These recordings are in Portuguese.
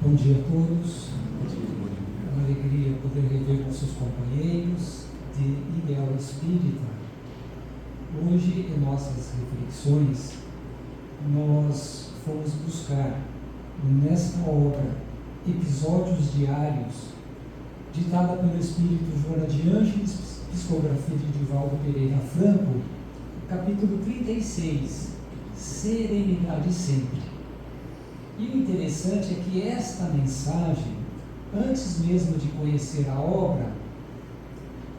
Bom dia a todos. É uma alegria poder rever nossos companheiros de Ideal Espírita. Hoje, em nossas reflexões, nós fomos buscar nesta obra Episódios Diários, ditada pelo Espírito Joana de Ângeles, psicografia de Divaldo Pereira Franco, capítulo 36, Serenidade Sempre. E o interessante é que esta mensagem, antes mesmo de conhecer a obra,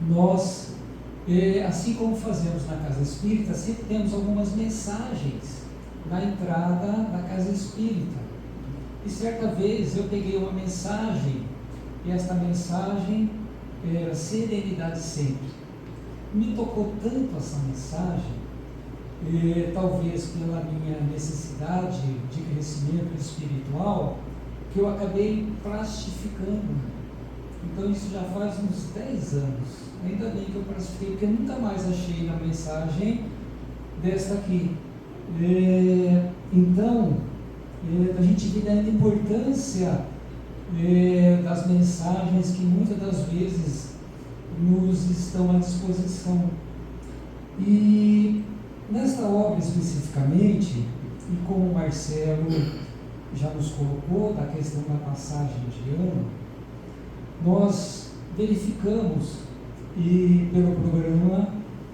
nós, assim como fazemos na Casa Espírita, sempre temos algumas mensagens na entrada da Casa Espírita. E certa vez eu peguei uma mensagem, e esta mensagem era Serenidade Sempre. Me tocou tanto essa mensagem, talvez pela minha necessidade de crescimento espiritual, que eu acabei plastificando. Então isso já faz uns 10 anos. Ainda bem que eu plastifiquei, porque eu nunca mais achei na mensagem desta aqui. Então, a gente vê a importância das mensagens que muitas das vezes nos estão à disposição. E nesta obra especificamente, e como o Marcelo já nos colocou da questão da passagem de ano, nós verificamos, e pelo programa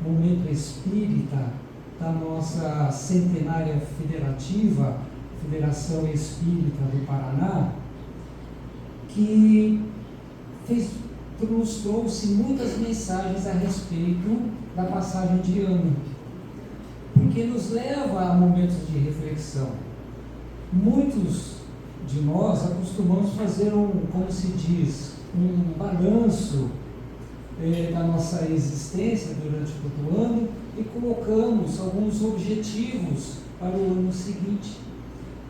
Momento Espírita da nossa centenária federativa, Federação Espírita do Paraná, que nos trouxe muitas mensagens a respeito da passagem de ano, porque nos leva a momentos de reflexão. Muitos de nós acostumamos fazer como se diz, um balanço da nossa existência durante todo o ano e colocamos alguns objetivos para o ano seguinte.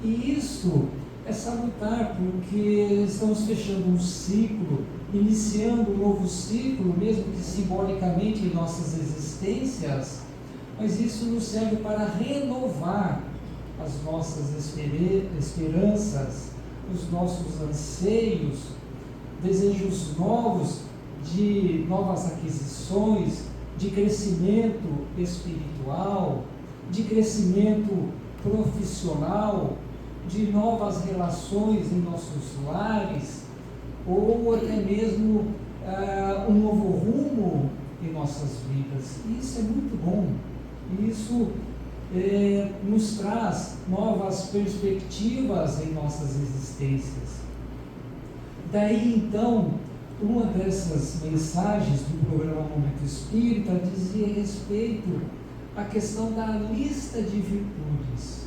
E isso é salutar, porque estamos fechando um ciclo, iniciando um novo ciclo, mesmo que simbolicamente em nossas existências, mas isso nos serve para renovar as nossas esperanças, os nossos anseios, desejos novos de novas aquisições, de crescimento espiritual, de crescimento profissional, de novas relações em nossos lares, ou até mesmo um novo rumo em nossas vidas. E isso é muito bom. Isso nos traz novas perspectivas em nossas existências. Daí então, uma dessas mensagens do programa Momento Espírita dizia respeito à questão da lista de virtudes.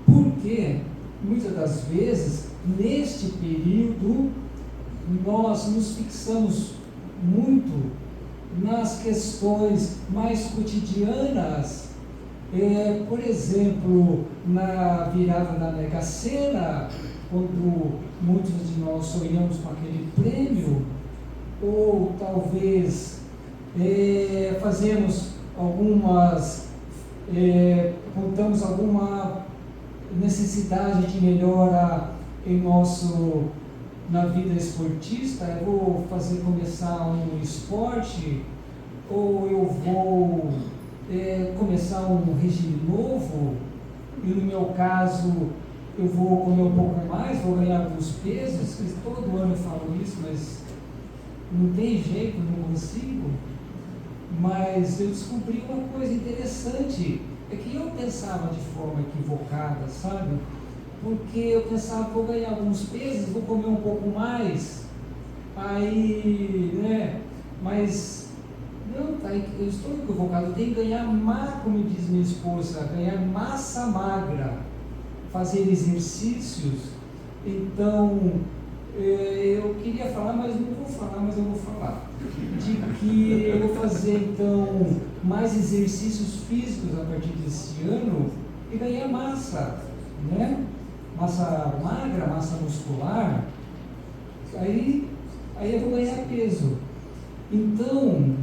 Porque, muitas das vezes, neste período, nós nos fixamos muito nas questões mais cotidianas, por exemplo, na virada da Mega Sena, quando muitos de nós sonhamos com aquele prêmio, ou talvez fazemos contamos alguma necessidade de melhora na vida esportista. Eu vou começar um esporte, ou eu vou começar um regime novo, e no meu caso eu vou comer um pouco mais, vou ganhar alguns pesos. Todo ano eu falo isso, mas não tem jeito, não consigo. Mas eu descobri uma coisa interessante, é que eu pensava de forma equivocada, sabe? Porque eu pensava, vou ganhar alguns pesos, vou comer um pouco mais, mas não, eu estou equivocado, eu tenho que ganhar como diz minha esposa, ganhar massa magra, fazer exercícios. Então, eu queria falar, mas não vou falar, mas eu vou falar, de que eu vou fazer então mais exercícios físicos a partir desse ano e ganhar massa, né? Massa magra, massa muscular, aí eu vou ganhar peso. Então,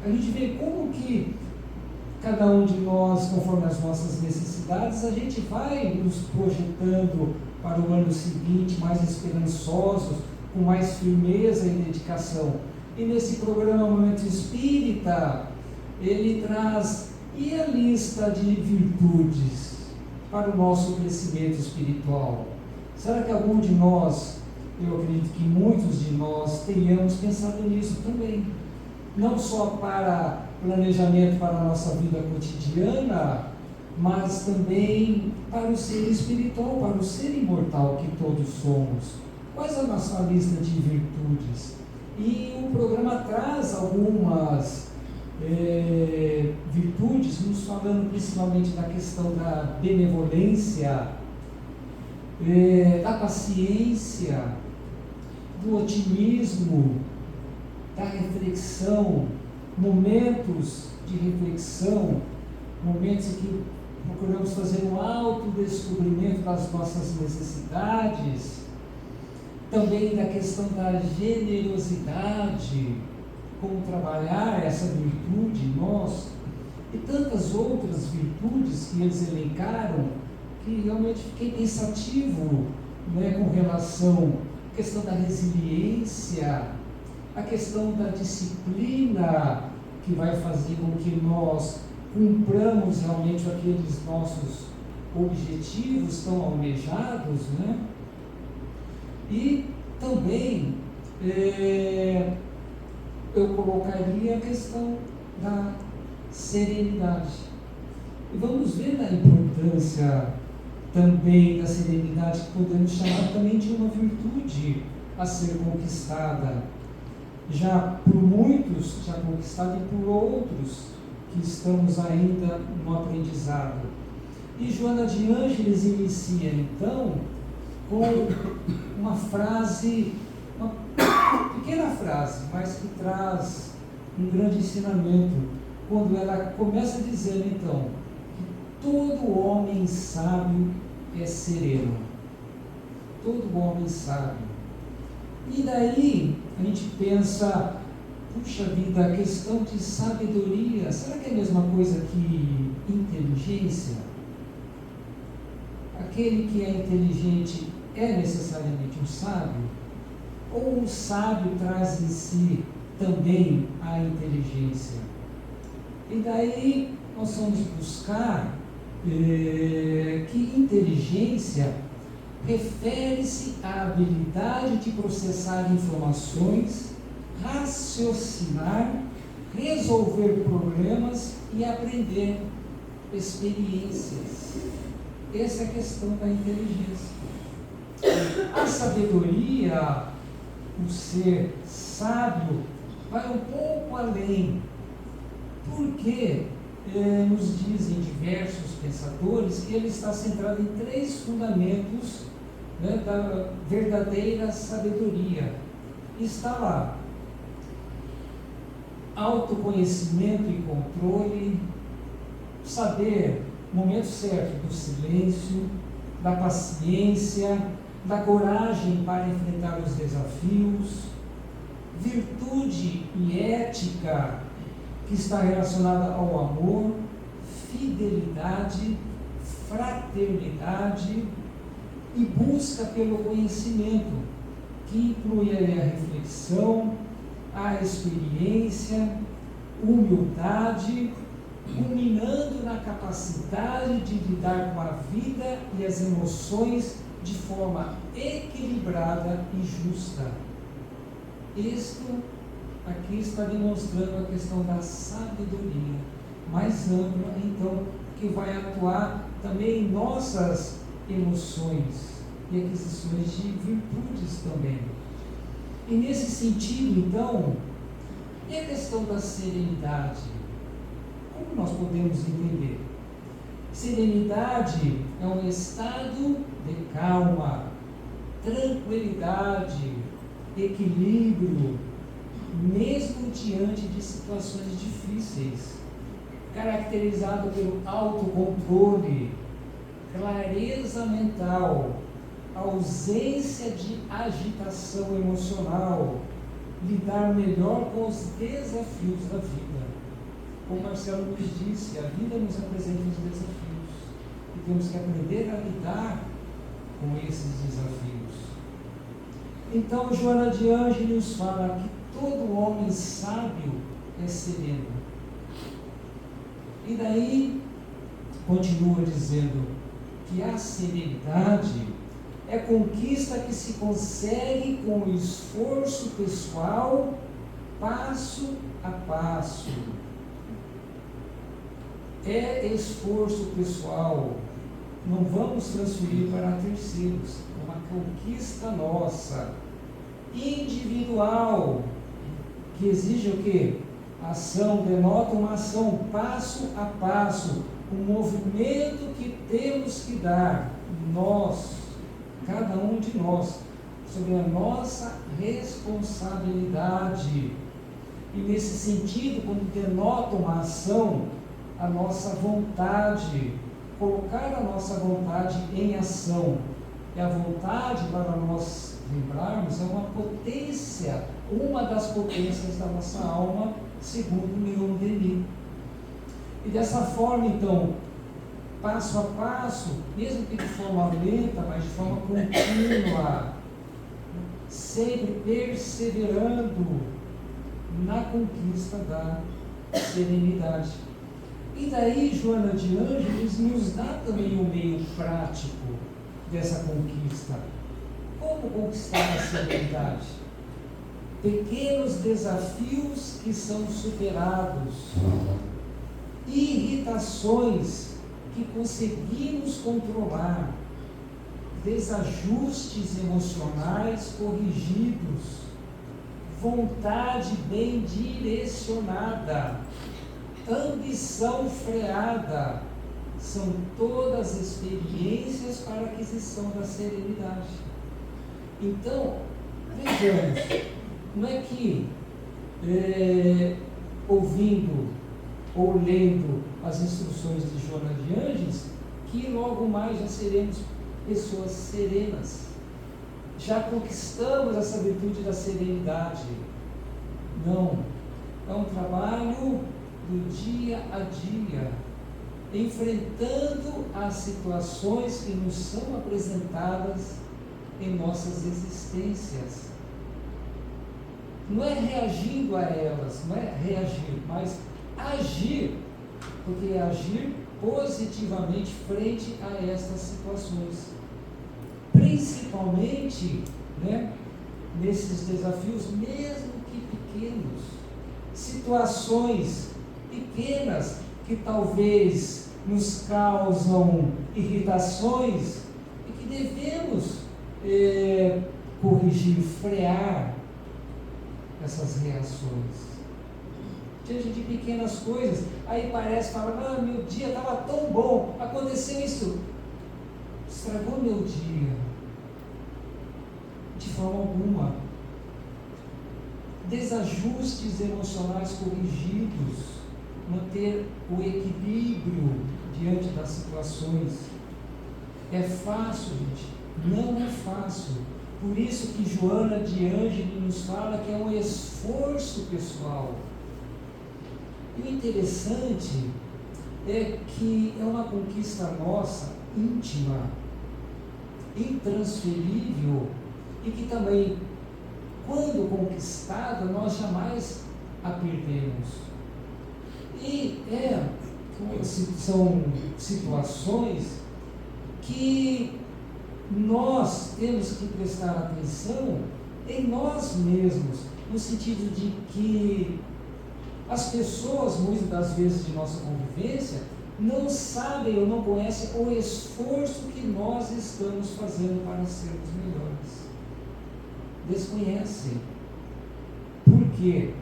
a gente vê como que cada um de nós, conforme as nossas necessidades, adversidades, a gente vai nos projetando para o ano seguinte mais esperançosos, com mais firmeza e dedicação. E nesse programa Momento Espírita, ele traz e a lista de virtudes para o nosso crescimento espiritual. Será que algum de nós, eu acredito que muitos de nós, tenhamos pensado nisso também? Não só para planejamento para a nossa vida cotidiana, mas também para o ser espiritual, para o ser imortal que todos somos. Quais a nossa lista de virtudes? E o programa traz algumas virtudes, nos falando principalmente da questão da benevolência, da paciência, do otimismo, da reflexão, momentos de reflexão, momentos em que procuramos fazer um autodescobrimento das nossas necessidades, também da questão da generosidade, como trabalhar essa virtude em nós, e tantas outras virtudes que eles elencaram, que realmente fiquei pensativo, com relação à questão da resiliência, a questão da disciplina, que vai fazer com que nós cumpramos realmente aqueles nossos objetivos tão almejados, E também eu colocaria a questão da serenidade. E vamos ver a importância também da serenidade, que podemos chamar também de uma virtude a ser conquistada, já por muitos, já conquistada, e por outros que estamos ainda no aprendizado. E Joana de Ângeles inicia então com uma frase, uma pequena frase, mas que traz um grande ensinamento, quando ela começa dizendo então que todo homem sábio é sereno. Todo homem sábio. E daí a gente pensa, puxa vida, a questão de sabedoria, será que é a mesma coisa que inteligência? Aquele que é inteligente é necessariamente um sábio? Ou um sábio traz em si também a inteligência? E daí nós vamos buscar que inteligência refere-se à habilidade de processar informações, raciocinar, resolver problemas e aprender experiências. Essa é a questão da inteligência. A sabedoria, o ser sábio, vai um pouco além, porque nos dizem diversos pensadores que ele está centrado em 3 fundamentos da verdadeira sabedoria. Está lá: autoconhecimento e controle, saber o momento certo do silêncio, da paciência, da coragem para enfrentar os desafios, virtude e ética, que está relacionada ao amor, fidelidade, fraternidade e busca pelo conhecimento, que inclui a reflexão, a experiência, humildade, culminando na capacidade de lidar com a vida e as emoções de forma equilibrada e justa. Isto aqui está demonstrando a questão da sabedoria mais ampla, então, que vai atuar também em nossas emoções e aquisições de virtudes também. E nesse sentido, então, e a questão da serenidade? Como nós podemos entender? Serenidade é um estado de calma, tranquilidade, equilíbrio, mesmo diante de situações difíceis, caracterizado pelo autocontrole, clareza mental, ausência de agitação emocional, lidar melhor com os desafios da vida. Como Marcelo nos disse, a vida nos apresenta os desafios. E temos que aprender a lidar com esses desafios. Então, Joana de Ângeles fala que todo homem sábio é sereno. E daí, continua dizendo que a serenidade é conquista que se consegue com o esforço pessoal, passo a passo. É esforço pessoal, não vamos transferir para terceiros, é uma conquista nossa, individual, que exige o quê? Ação, denota uma ação passo a passo, um movimento que temos que dar, nós, cada um de nós, sobre a nossa responsabilidade. E nesse sentido, quando denota uma ação, a nossa vontade, colocar a nossa vontade em ação. E a vontade, para nós lembrarmos, é uma potência, uma das potências da nossa alma, segundo Leon Denis. E dessa forma, então, passo a passo, mesmo que de forma lenta, mas de forma contínua, sempre perseverando na conquista da serenidade. E daí, Joana de Ângeles nos dá também um meio prático dessa conquista. Como conquistar a serenidade? Pequenos desafios que são superados, irritações que conseguimos controlar, desajustes emocionais corrigidos, vontade bem direcionada, ambição freada, são todas experiências para a aquisição da serenidade. Então, vejamos, não é que ouvindo ou lendo as instruções de Joana de Ângeles, que logo mais já seremos pessoas serenas, já conquistamos essa virtude da serenidade. Não, é um trabalho do dia a dia, enfrentando as situações que nos são apresentadas em nossas existências. Não é reagindo a elas, não é reagir, mas agir, porque é agir positivamente frente a estas situações. Principalmente, nesses desafios, mesmo que pequenos, situações pequenas que talvez nos causam irritações e que devemos corrigir, frear essas reações. Diante de pequenas coisas, aí parece, fala, meu dia estava tão bom, aconteceu isso, estragou meu dia. De forma alguma. Desajustes emocionais corrigidos, manter o equilíbrio diante das situações. É fácil, gente? Não é fácil. Por isso que Joana de Ângeles nos fala que é um esforço pessoal. E o interessante é que é uma conquista nossa, íntima, intransferível, e que também, quando conquistada, nós jamais a perdemos. E são situações que nós temos que prestar atenção em nós mesmos, no sentido de que as pessoas, muitas das vezes de nossa convivência, não sabem ou não conhecem o esforço que nós estamos fazendo para sermos melhores. Desconhecem. Por quê?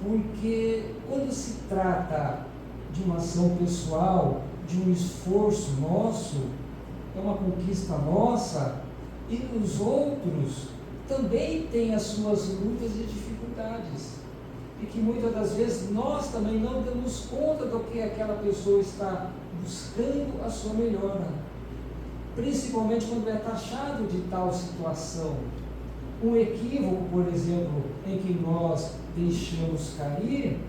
Porque quando se trata de uma ação pessoal, de um esforço nosso, é uma conquista nossa, e os outros também têm as suas lutas e dificuldades. E que muitas das vezes nós também não damos conta do que aquela pessoa está buscando a sua melhora. Principalmente quando é taxado de tal situação. Um equívoco, por exemplo, em que nós deixamos cair,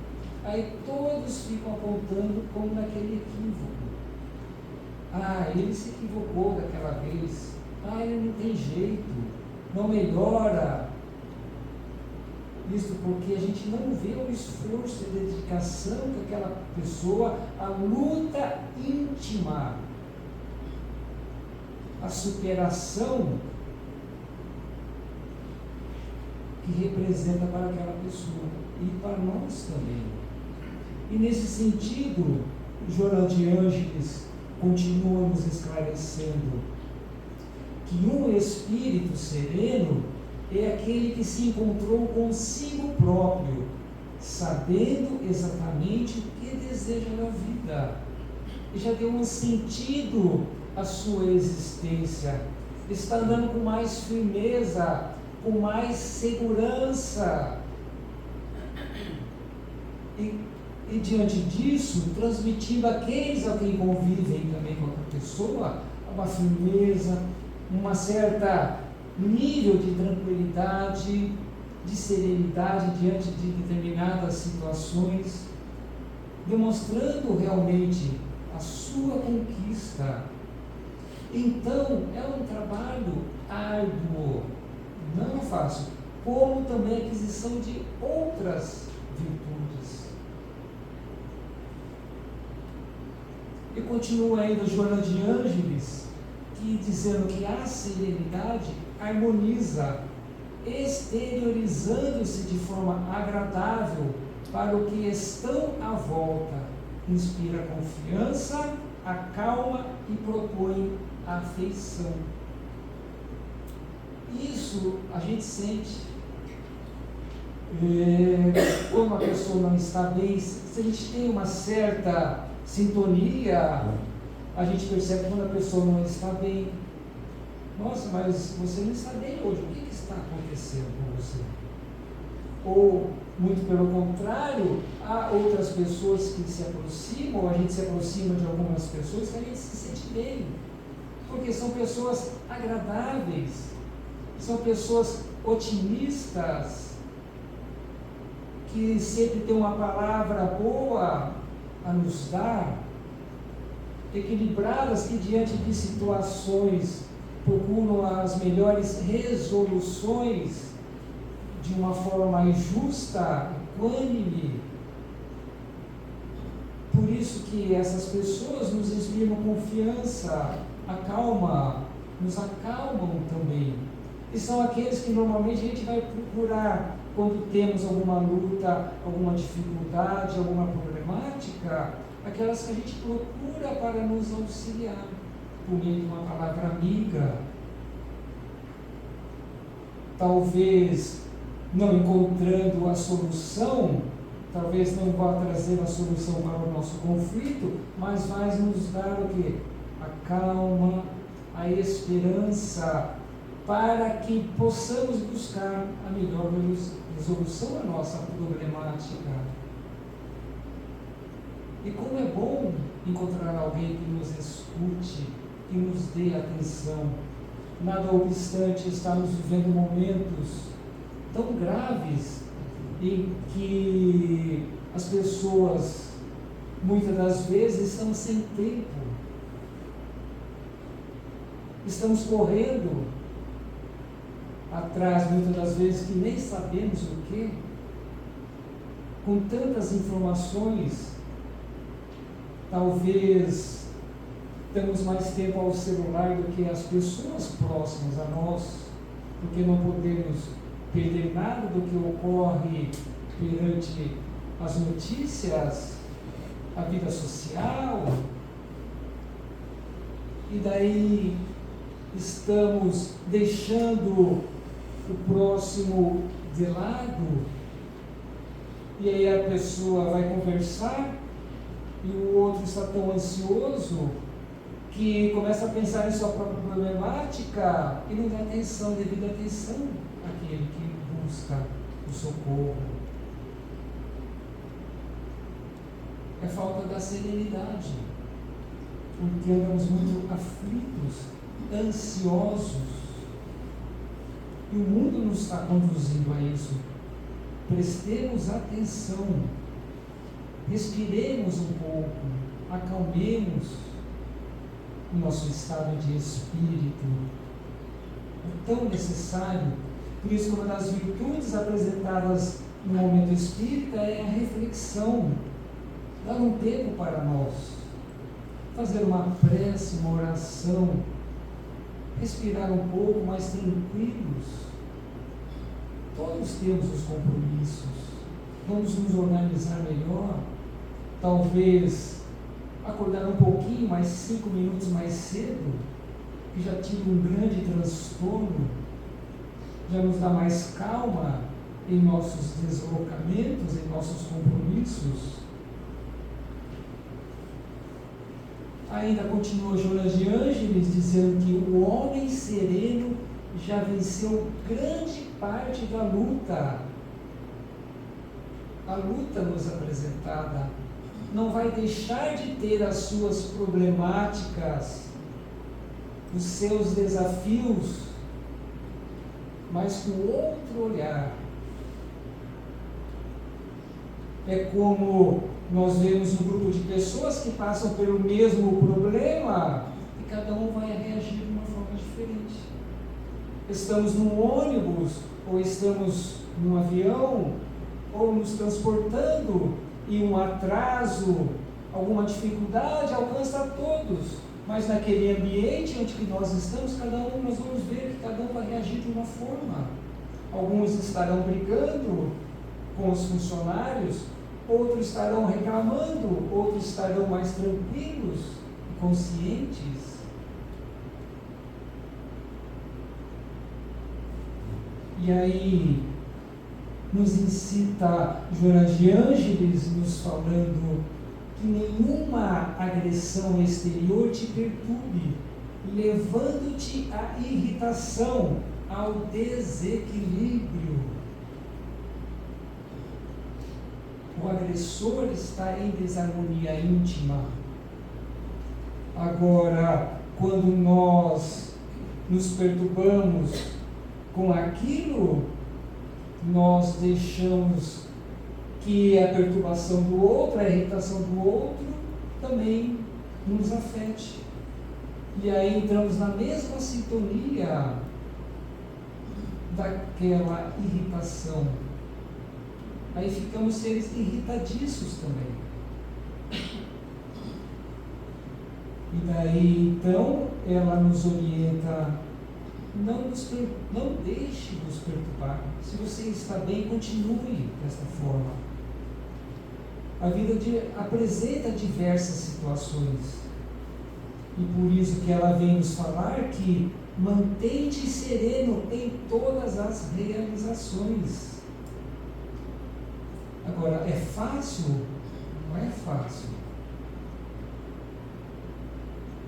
aí todos ficam apontando como naquele equívoco. ele se equivocou daquela vez, ele não tem jeito, não melhora. Isso porque a gente não vê o esforço e dedicação que aquela pessoa, a luta íntima, a superação que representa para aquela pessoa e para nós também. E nesse sentido, Joana de Ângeles continua nos esclarecendo que um espírito sereno é aquele que se encontrou consigo próprio, sabendo exatamente o que deseja na vida, e já deu um sentido à sua existência, está andando com mais firmeza, com mais segurança, e diante disso, transmitindo àqueles a quem convivem também com a pessoa, uma firmeza, uma certa nível de tranquilidade, de serenidade diante de determinadas situações, demonstrando realmente a sua conquista. Então, é um trabalho árduo, não fácil, como também a aquisição de outras virtudes. E continua ainda Joana de Ângeles, dizendo que a serenidade harmoniza, exteriorizando-se de forma agradável para o que estão à volta, inspira confiança, acalma e propõe afeição. Isso a gente sente quando a pessoa não está bem. Se a gente tem uma certa sintonia, a gente percebe quando a pessoa não está bem. Nossa, mas você não está bem hoje, o que está acontecendo com você? Ou, muito pelo contrário, há outras pessoas que se aproximam, ou a gente se aproxima de algumas pessoas que a gente se sente bem, porque são pessoas agradáveis, são pessoas otimistas, que sempre têm uma palavra boa a nos dar, equilibradas, que diante de situações procuram as melhores resoluções de uma forma mais justa, equânime. Por isso que essas pessoas nos inspiram confiança, nos acalmam também. E são aqueles que normalmente a gente vai procurar quando temos alguma luta, alguma dificuldade, alguma problemática, aquelas que a gente procura para nos auxiliar, por meio de uma palavra amiga. Talvez não encontrando a solução, talvez não vá trazer a solução para o nosso conflito, mas vai nos dar o quê? A calma, a esperança, para que possamos buscar a melhor resolução da nossa problemática. E como é bom encontrar alguém que nos escute, que nos dê atenção. Nada obstante, estamos vivendo momentos tão graves em que as pessoas, muitas das vezes, estão sem tempo. Estamos correndo atrás, muitas das vezes, que nem sabemos o que, com tantas informações. Talvez temos mais tempo ao celular do que as pessoas próximas a nós, porque não podemos perder nada do que ocorre perante as notícias, a vida social, e daí estamos deixando o próximo de lado, e aí a pessoa vai conversar e o outro está tão ansioso que começa a pensar em sua própria problemática e não dá atenção, devida atenção àquele que busca o socorro. É falta da serenidade, porque andamos muito aflitos, ansiosos, e o mundo nos está conduzindo a isso. Prestemos atenção, respiremos um pouco, acalmemos, o nosso estado de espírito. É tão necessário. Por isso, uma das virtudes apresentadas no momento espírita é a reflexão. Dar um tempo para nós. Fazer uma prece, uma oração. Respirar um pouco mais tranquilos. Todos temos os compromissos. Vamos nos organizar melhor. Talvez acordar um pouquinho, mais 5 minutos mais cedo, que já tive um grande transtorno, já nos dá mais calma em nossos deslocamentos, em nossos compromissos. Ainda continua Jonas de Ângeles dizendo que o homem sereno já venceu grande parte da luta. A luta nos apresentada não vai deixar de ter as suas problemáticas, os seus desafios, mas com outro olhar. É como nós vemos um grupo de pessoas que passam pelo mesmo problema e cada um vai reagir de uma forma diferente. Estamos num ônibus, ou estamos num avião, ou nos transportando e um atraso, alguma dificuldade alcança a todos, mas naquele ambiente onde nós estamos, nós vamos ver que cada um vai reagir de uma forma. Alguns estarão brigando com os funcionários, outros estarão reclamando, outros estarão mais tranquilos e conscientes. E aí nos incita Jonas de Ângeles nos falando que nenhuma agressão exterior te perturbe, levando-te à irritação, ao desequilíbrio. O agressor está em desarmonia íntima. Agora, quando nós nos perturbamos com aquilo, nós deixamos que a perturbação do outro, a irritação do outro, também nos afete. E aí entramos na mesma sintonia daquela irritação. Aí ficamos seres irritadiços também. E daí, então, ela nos orienta: não deixe nos perturbar. Se você está bem, continue desta forma. A vida apresenta diversas situações. E por isso que ela vem nos falar que mantém-te sereno em todas as realizações. Agora, é fácil? Não é fácil.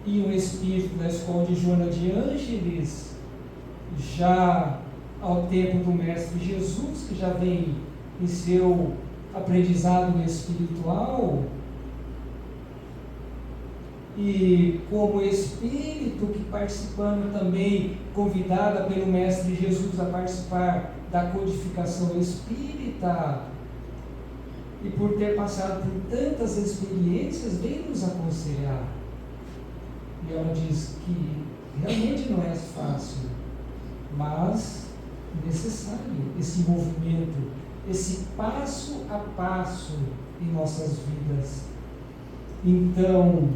E um espírito da escola de Jonas de Ângeles, já ao tempo do Mestre Jesus, que já vem em seu aprendizado espiritual, e como espírito que participando também, convidada pelo Mestre Jesus a participar da codificação espírita, e por ter passado por tantas experiências, vem nos aconselhar. E ela diz que realmente não é fácil, mas necessário esse movimento, esse passo a passo em nossas vidas. Então,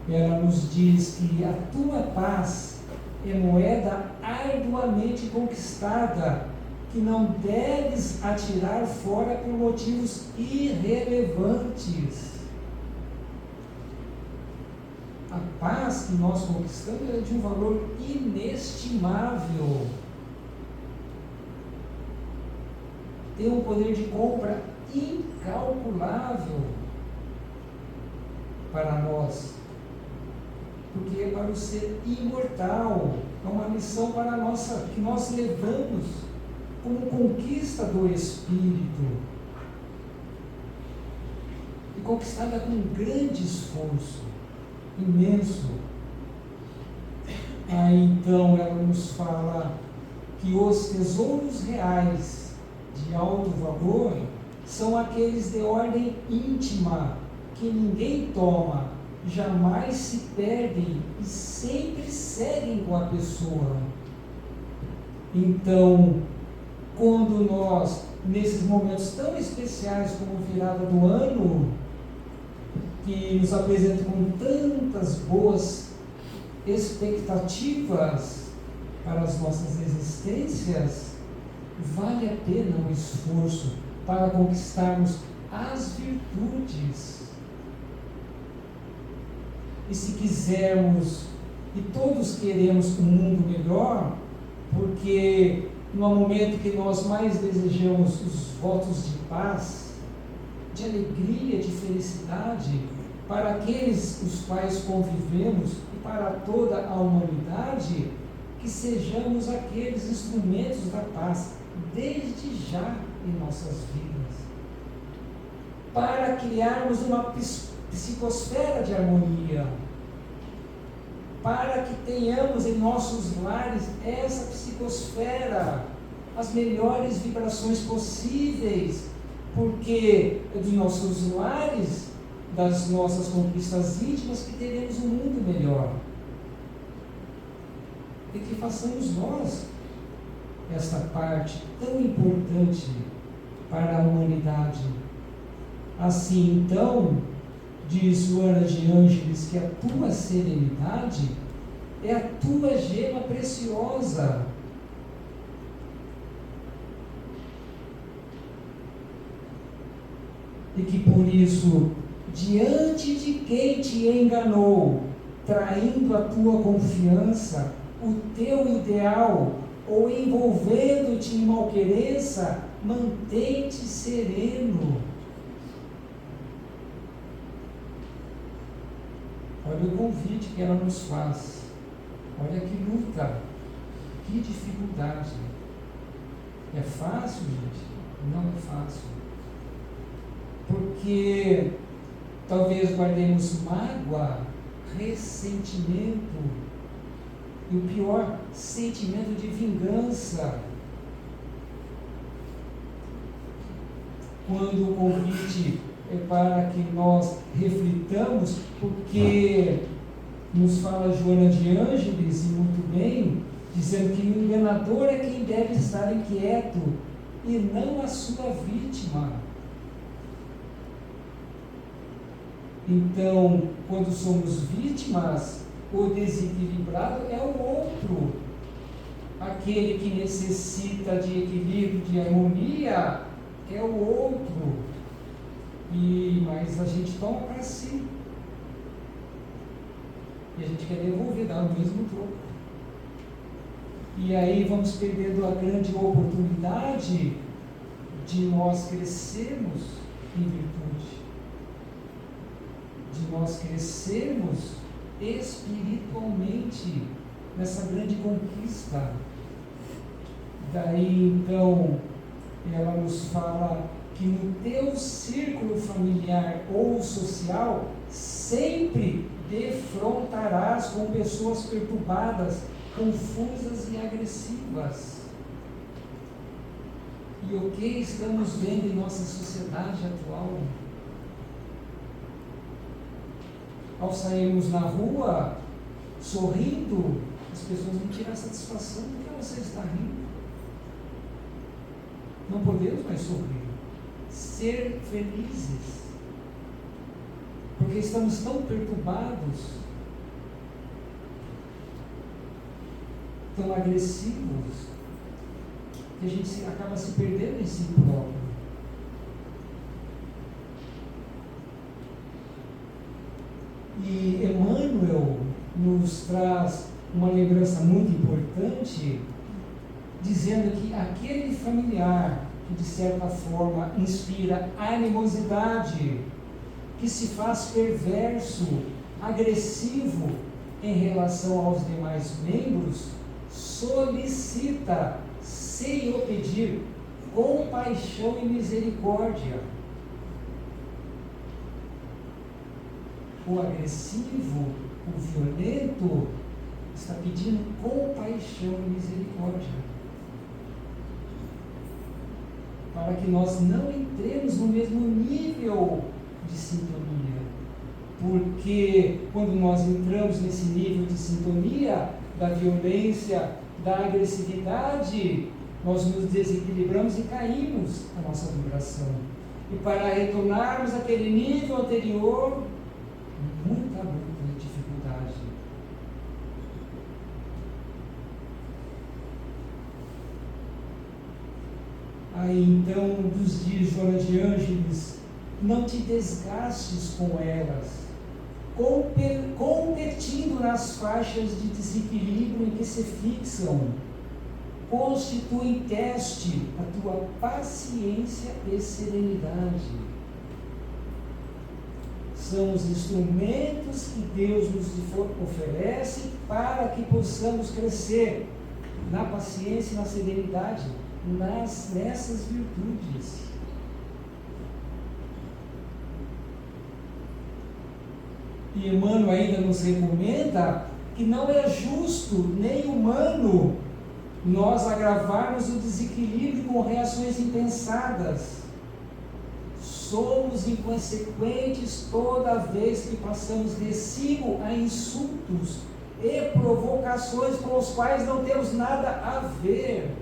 ela nos diz que a tua paz é moeda arduamente conquistada, que não deves atirar fora por motivos irrelevantes. A paz que nós conquistamos é de um valor inestimável. Tem um poder de compra incalculável para nós, porque é para o ser imortal. É uma missão para que nós levamos como conquista do Espírito, e conquistada com um grande esforço, imenso. Aí então ela nos fala que os tesouros reais de alto valor são aqueles de ordem íntima, que ninguém toma, jamais se perdem e sempre seguem com a pessoa. Então, quando nós, nesses momentos tão especiais como a virada do ano, que nos apresentam com tantas boas expectativas para as nossas existências, vale a pena o esforço para conquistarmos as virtudes. E se quisermos, e todos queremos um mundo melhor, porque no momento que nós mais desejamos os votos de paz, de alegria, de felicidade, para aqueles os quais convivemos e para toda a humanidade, que sejamos aqueles instrumentos da paz, desde já em nossas vidas, para criarmos uma psicosfera de harmonia, para que tenhamos em nossos lares essa psicosfera, as melhores vibrações possíveis, porque é dos nossos lares, das nossas conquistas íntimas, que teremos um mundo melhor. E que façamos nós esta parte tão importante para a humanidade. Assim, então, diz Joana de Ângeles, que a tua serenidade é a tua gema preciosa. E que por isso, diante de quem te enganou, traindo a tua confiança, o teu ideal, ou envolvendo-te em malquerença, mantém-te sereno. Olha o convite que ela nos faz. Olha que luta, que dificuldade. É fácil, gente? Não é fácil. Porque talvez guardemos mágoa, ressentimento, e o pior, sentimento de vingança. Quando o convite é para que nós reflitamos, porque nos fala Joana de Ângeles, e muito bem, dizendo que o enganador é quem deve estar inquieto, e não a sua vítima. Então, quando somos vítimas, o desequilibrado é o outro. Aquele que necessita de equilíbrio, de harmonia, é o outro. Mas a gente toma para si. E a gente quer devolver, dar o mesmo troco. E aí vamos perdendo a grande oportunidade de nós crescermos em virtude. De nós crescermos espiritualmente nessa grande conquista. Daí então ela nos fala que no teu círculo familiar ou social sempre defrontarás com pessoas perturbadas, confusas e agressivas. E o que estamos vendo em nossa sociedade atual? Ao sairmos na rua, sorrindo, as pessoas não tiram a satisfação do que você está rindo. Não podemos mais sorrir, ser felizes, porque estamos tão perturbados, tão agressivos, que a gente acaba se perdendo em si próprio. E Emmanuel nos traz uma lembrança muito importante, dizendo que aquele familiar que de certa forma inspira animosidade, que se faz perverso, agressivo em relação aos demais membros, solicita, sem o pedir, compaixão e misericórdia. O agressivo, o violento, está pedindo compaixão e misericórdia, para que nós não entremos no mesmo nível de sintonia. Porque quando nós entramos nesse nível de sintonia da violência, da agressividade, nós nos desequilibramos e caímos a nossa vibração. E para retornarmos àquele nível anterior, muita luta e dificuldade. Aí então, dos dias, Joana de Ângeles, não te desgastes com elas, competindo nas faixas de desequilíbrio em que se fixam. Constitui teste a tua paciência e serenidade. São os instrumentos que Deus nos oferece para que possamos crescer na paciência e na serenidade, nessas virtudes. E Emmanuel ainda nos recomenda que não é justo nem humano nós agravarmos o desequilíbrio com reações impensadas. Somos inconsequentes toda vez que passamos recibo a insultos e provocações com os quais não temos nada a ver.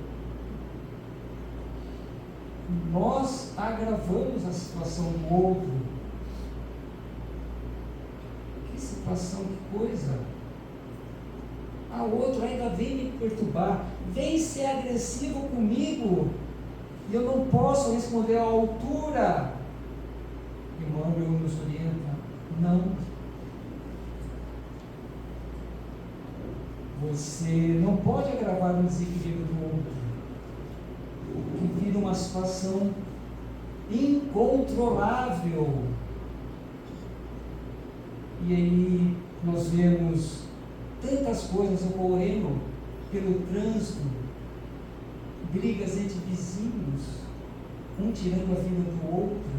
Nós agravamos a situação do outro. Que situação, que coisa! A outro ainda vem me perturbar, vem ser agressivo comigo, e eu não posso responder à altura. Emmanuel nos orienta: não. Você não pode agravar o desequilíbrio do outro, que vira uma situação incontrolável. E aí nós vemos tantas coisas ocorrendo pelo trânsito, brigas entre vizinhos, um tirando a vida do outro,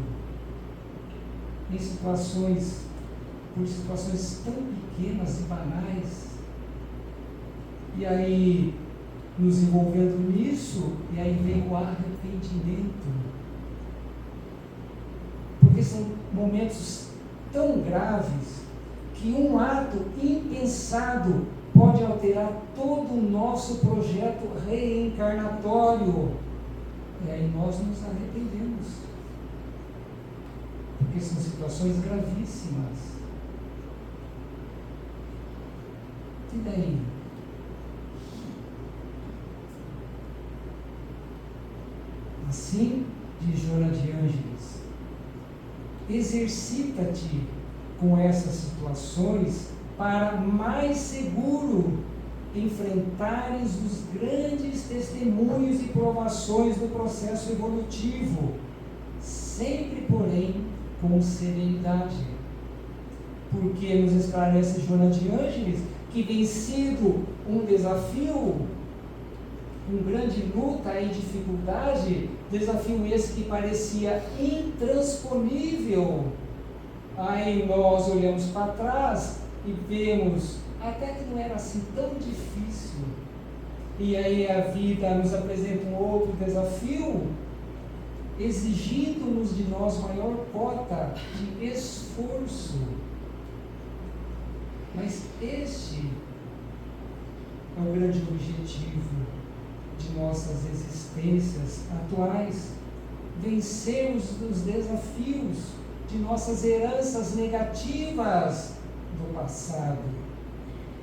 por situações tão pequenas e banais. E aí, nos envolvendo nisso, e aí vem o arrependimento. Porque são momentos tão graves que um ato impensado pode alterar todo o nosso projeto reencarnatório. E aí nós nos arrependemos. Porque são situações gravíssimas. E daí? Assim, diz Joana de Ângeles, exercita-te com essas situações para mais seguro enfrentares os grandes testemunhos e provações do processo evolutivo, sempre, porém, com serenidade. Porque nos esclarece Joana de Ângeles que vem sido um desafio, uma grande luta e dificuldade, desafio esse que parecia intransponível. Aí nós olhamos para trás e vemos até que não era assim tão difícil. E aí a vida nos apresenta um outro desafio, exigindo-nos de nós maior cota de esforço. Mas este é o grande objetivo de nossas existências atuais: vencermos os desafios de nossas heranças negativas do passado,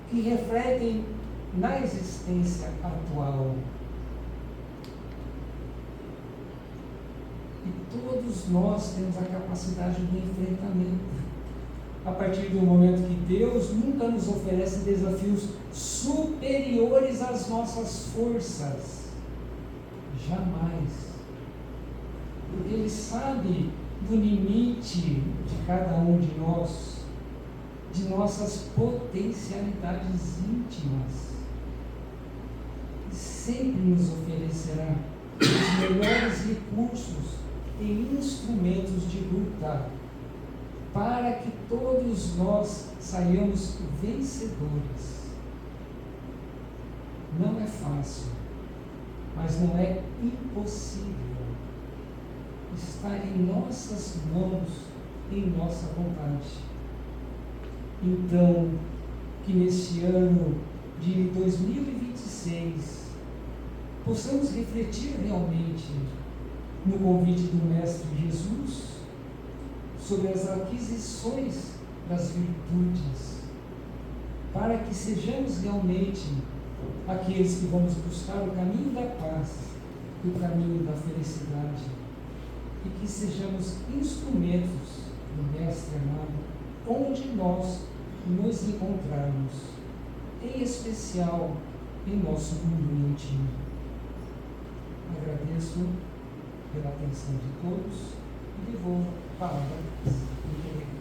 que refletem na existência atual. E todos nós temos a capacidade do enfrentamento. A partir do momento que Deus nunca nos oferece desafios superiores às nossas forças. Jamais. Porque Ele sabe do limite de cada um de nós, de nossas potencialidades íntimas. E sempre nos oferecerá os melhores recursos e instrumentos de luta, para que todos nós saiamos vencedores. Não é fácil, mas não é impossível. Está em nossas mãos, em nossa vontade. Então, que neste ano de 2026 possamos refletir realmente no convite do Mestre Jesus sobre as aquisições das virtudes, para que sejamos realmente aqueles que vamos buscar o caminho da paz e o caminho da felicidade, e que sejamos instrumentos do Mestre amado, onde nós nos encontrarmos, em especial em nosso mundo íntimo. Agradeço pela atenção de todos e devolvo a palavra. Muito obrigado.